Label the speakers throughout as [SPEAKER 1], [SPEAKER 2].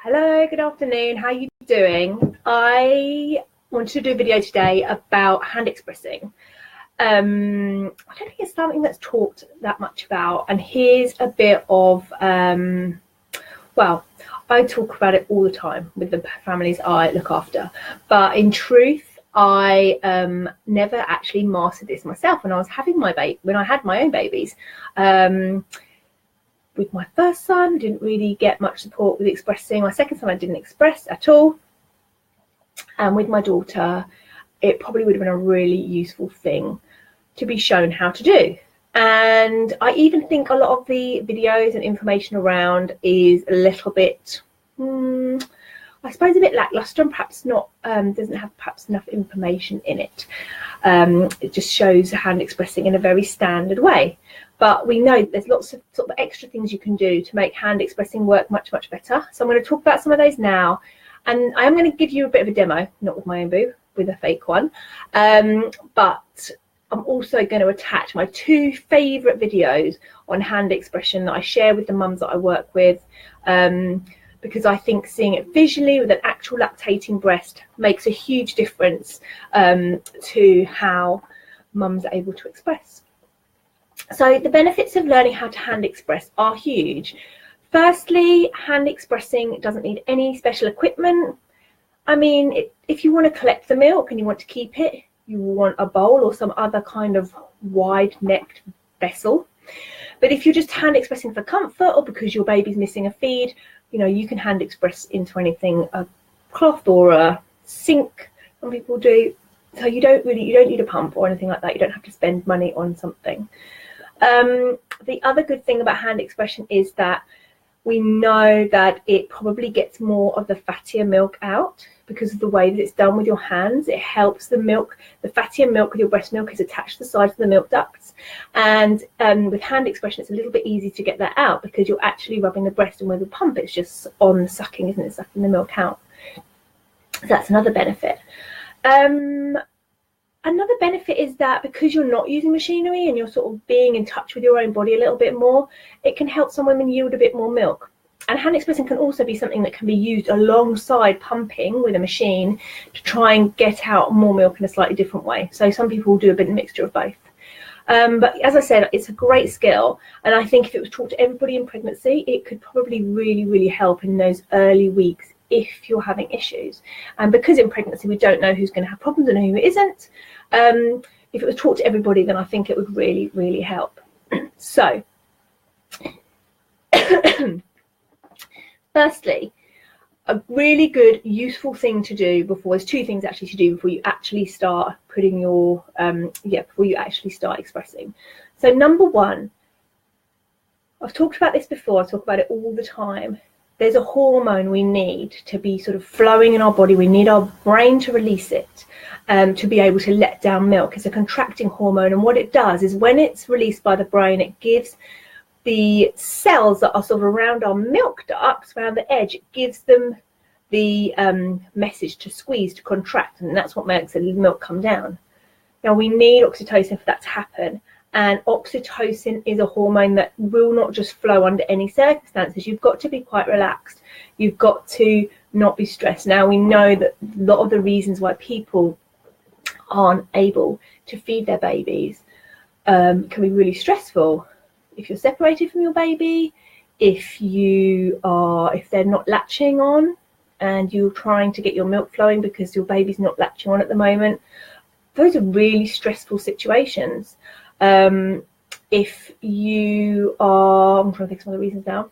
[SPEAKER 1] Hello, good afternoon. How are you doing? I wanted to do a video today about hand expressing. I don't think it's something that's talked that much about. And here's a bit of, well, I talk about it all the time with the families I look after. But in truth, I never actually mastered this myself when I was having when I had my own babies. With my first son, didn't really get much support with expressing. My second son, I didn't express at all. And with my daughter, it probably would have been a really useful thing to be shown how to do. And I even think a lot of the videos and information around is a little bit, I suppose, a bit lackluster and perhaps not, doesn't have perhaps enough information in it. It just shows hand expressing in a very standard way. But we know there's lots of sort of extra things you can do to make hand expressing work much, much better. So I'm going to talk about some of those now. And I am going to give you a bit of a demo, not with my own boo, with a fake one. But I'm also going to attach my two favourite videos on hand expression that I share with the mums that I work with. Because I think seeing it visually with an actual lactating breast makes a huge difference to how mums are able to express. So the benefits of learning how to hand express are huge. Firstly, hand expressing doesn't need any special equipment. I mean, if you want to collect the milk and you want to keep it, you will want a bowl or some other kind of wide-necked vessel. But if you're just hand expressing for comfort or because your baby's missing a feed, you know, you can hand express into anything, a cloth or a sink, some people do. So you don't need a pump or anything like that. You don't have to spend money on something. The other good thing about hand expression is that we know that it probably gets more of the fattier milk out because of the way that it's done with your hands. It helps the milk, the fattier milk with your breast milk is attached to the sides of the milk ducts. And with hand expression, it's a little bit easy to get that out because you're actually rubbing the breast, and with the pump, it's just on sucking, isn't it? Sucking the milk out. So that's another benefit. Another benefit is that because you're not using machinery and you're sort of being in touch with your own body a little bit more, it can help some women yield a bit more milk. And hand expressing can also be something that can be used alongside pumping with a machine to try and get out more milk in a slightly different way. So some people will do a bit of a mixture of both. But as I said, it's a great skill. And I think if it was taught to everybody in pregnancy, it could probably really, really help in those early weeks if you're having issues. And because in pregnancy we don't know who's going to have problems and who isn't, if it was taught to everybody, then I think it would really, really help. So, firstly, a really good, useful thing to do before, there's two things actually to do before you actually start putting your, before you actually start expressing. So number one, I've talked about this before, I talk about it all the time. There's a hormone we need to be sort of flowing in our body. We need our brain to release it to be able to let down milk. It's a contracting hormone. And what it does is when it's released by the brain, it gives the cells that are sort of around our milk ducts, around the edge, it gives them the message to squeeze, to contract. And that's what makes the milk come down. Now, we need oxytocin for that to happen. And oxytocin is a hormone that will not just flow under any circumstances. You've got to be quite relaxed. You've got to not be stressed. Now, we know that a lot of the reasons why people aren't able to feed their babies can be really stressful. If you're separated from your baby, if they're not latching on and you're trying to get your milk flowing because your baby's not latching on at the moment, those are really stressful situations. If you are, I'm trying to think of some of the reasons now.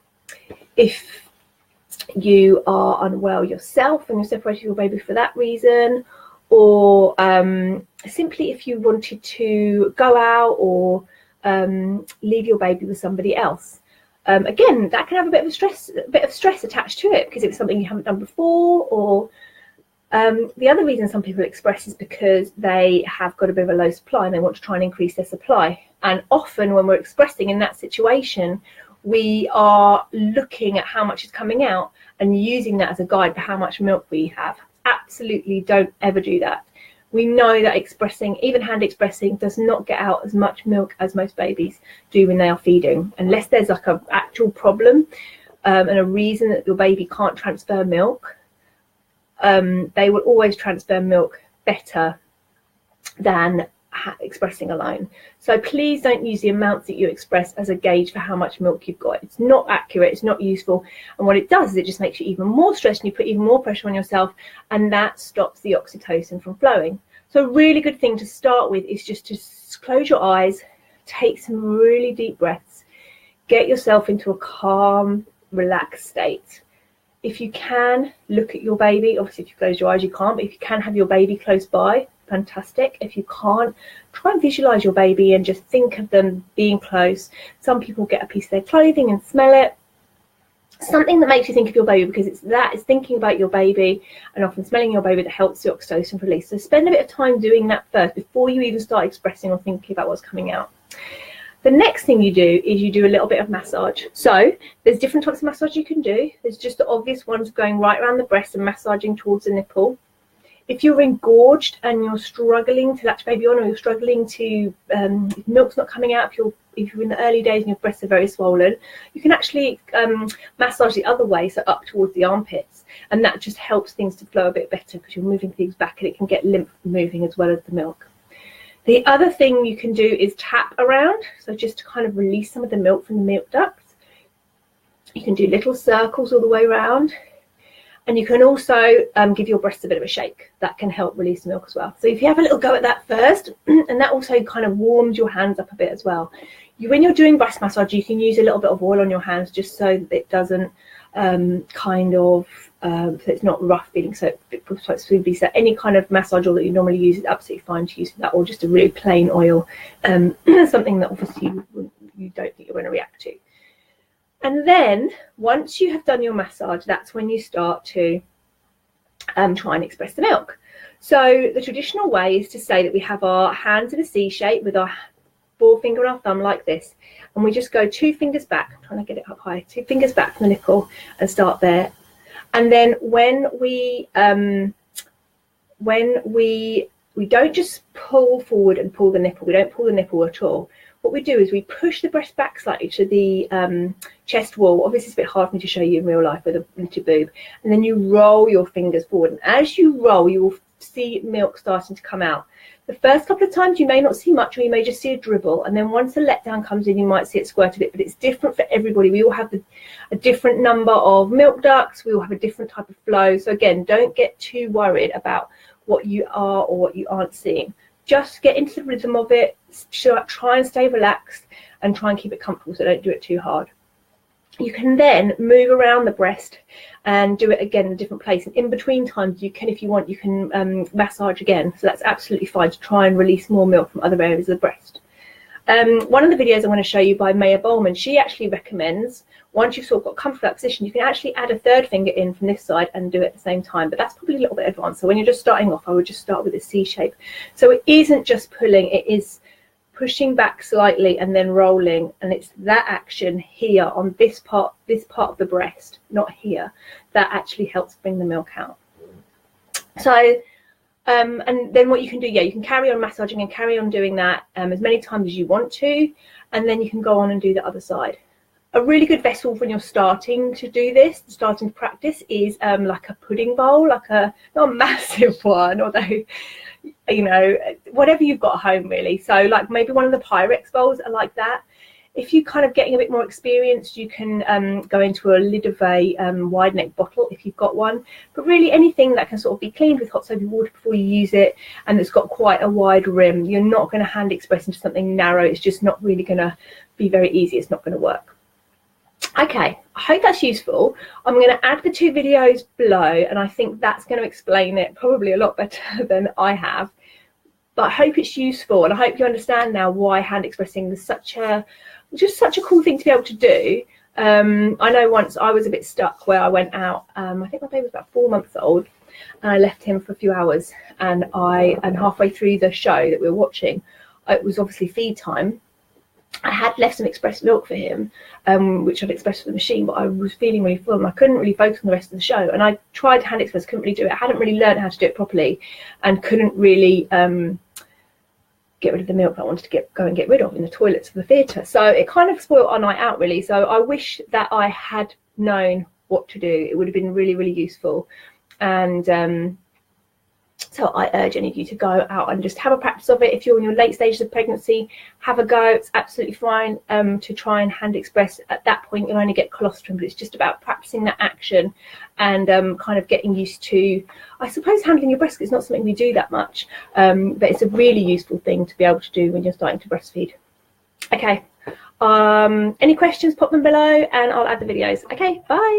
[SPEAKER 1] If you are unwell yourself and you're separated from your baby for that reason, or simply if you wanted to go out or leave your baby with somebody else. Again, that can have a bit of stress attached to it because it's something you haven't done before, or the other reason some people express is because they have got a bit of a low supply and they want to try and increase their supply. And often when we're expressing in that situation, we are looking at how much is coming out and using that as a guide for how much milk we have. Absolutely don't ever do that. We know that expressing, even hand expressing, does not get out as much milk as most babies do when they are feeding, unless there's like an actual problem. and a reason that your baby can't transfer milk, they will always transfer milk better than expressing alone. So please don't use the amounts that you express as a gauge for how much milk you've got. It's not accurate, it's not useful, and what it does is it just makes you even more stressed and you put even more pressure on yourself, and that stops the oxytocin from flowing. So a really good thing to start with is just to close your eyes, take some really deep breaths, get yourself into a calm, relaxed state. If you can, look at your baby. Obviously if you close your eyes you can't, but if you can have your baby close by, fantastic. If you can't, try and visualize your baby and just think of them being close. Some people get a piece of their clothing and smell it. Something that makes you think of your baby, because it's thinking about your baby and often smelling your baby that helps the oxytocin release. So spend a bit of time doing that first before you even start expressing or thinking about what's coming out. The next thing you do is you do a little bit of massage. So there's different types of massage you can do. There's just the obvious ones going right around the breast and massaging towards the nipple. If you're engorged and you're struggling to latch baby on, or you're struggling to, if milk's not coming out, if you're in the early days and your breasts are very swollen, you can actually massage the other way, so up towards the armpits, and that just helps things to flow a bit better because you're moving things back and it can get lymph moving as well as the milk. The other thing you can do is tap around, so just to kind of release some of the milk from the milk ducts. You can do little circles all the way around. And you can also give your breasts a bit of a shake. That can help release milk as well. So if you have a little go at that first, and that also kind of warms your hands up a bit as well. When you're doing breast massage, you can use a little bit of oil on your hands just so that it doesn't so it's not rough feeling. So any kind of massage oil that you normally use is absolutely fine to use for that, or just a really plain oil, something that obviously you don't think you're going to react to. And then once you have done your massage, that's when you start to try and express the milk. So the traditional way is to say that we have our hands in a C shape with our forefinger and our thumb like this, and we just go 2 fingers back. I'm trying to get it up high. 2 fingers back from the nipple and start there. And then when we don't just pull forward and pull the nipple. We don't pull the nipple at all. What we do is we push the breast back slightly to the chest wall. Obviously, it's a bit hard for me to show you in real life with a knitted boob. And then you roll your fingers forward. And as you roll, you will see milk starting to come out. The first couple of times, you may not see much, or you may just see a dribble. And then once the letdown comes in, you might see it squirt a bit. But it's different for everybody. We all have a different number of milk ducts. We all have a different type of flow. So again, don't get too worried about what you are or what you aren't seeing. Just get into the rhythm of it, try and stay relaxed and try and keep it comfortable, so don't do it too hard. You can then move around the breast and do it again in a different place. And in between times, you can, if you want, you can massage again. So that's absolutely fine to try and release more milk from other areas of the breast. One of the videos I want to show you by Maya Bowman, she actually recommends, once you've sort of got comfortable that position, you can actually add a 3rd finger in from this side and do it at the same time. But that's probably a little bit advanced. So when you're just starting off, I would just start with a C shape. So it isn't just pulling, it is pushing back slightly and then rolling. And it's that action here on this part of the breast, not here, that actually helps bring the milk out. So and then what you can do, you can carry on massaging and carry on doing that as many times as you want to, and then you can go on and do the other side. A really good vessel when you're starting to do this, starting to practice, is like a pudding bowl, like not a massive one, although, you know, whatever you've got at home really. So like maybe one of the Pyrex bowls are like that. If you're kind of getting a bit more experienced, you can go into a lid of a wide neck bottle if you've got one. But really anything that can sort of be cleaned with hot soapy water before you use it, and it's got quite a wide rim. You're not going to hand express into something narrow. It's just not really going to be very easy. It's not going to work. Okay, I hope that's useful. I'm going to add the 2 videos below, and I think that's going to explain it probably a lot better than I have. But I hope it's useful, and I hope you understand now why hand expressing is such a cool thing to be able to do. I know once I was a bit stuck where I went out. I think my baby was about 4 months old, and I left him for a few hours. And halfway through the show that we were watching, it was obviously feed time. I had left some expressed milk for him, which I'd expressed for the machine, but I was feeling really full and I couldn't really focus on the rest of the show. And I tried hand express, couldn't really do it. I hadn't really learned how to do it properly and couldn't really get rid of the milk that I wanted to go and get rid of in the toilets of the theatre. So it kind of spoiled our night out really. So I wish that I had known what to do. It would have been really, really useful. And so I urge any of you to go out and just have a practice of it. If you're in your late stages of pregnancy, have a go. It's absolutely fine to try and hand express. At that point, you'll only get colostrum, but it's just about practicing that action and kind of getting used to, I suppose, handling your breast. It's not something we do that much, but it's a really useful thing to be able to do when you're starting to breastfeed. Okay, any questions, pop them below and I'll add the videos. Okay, bye.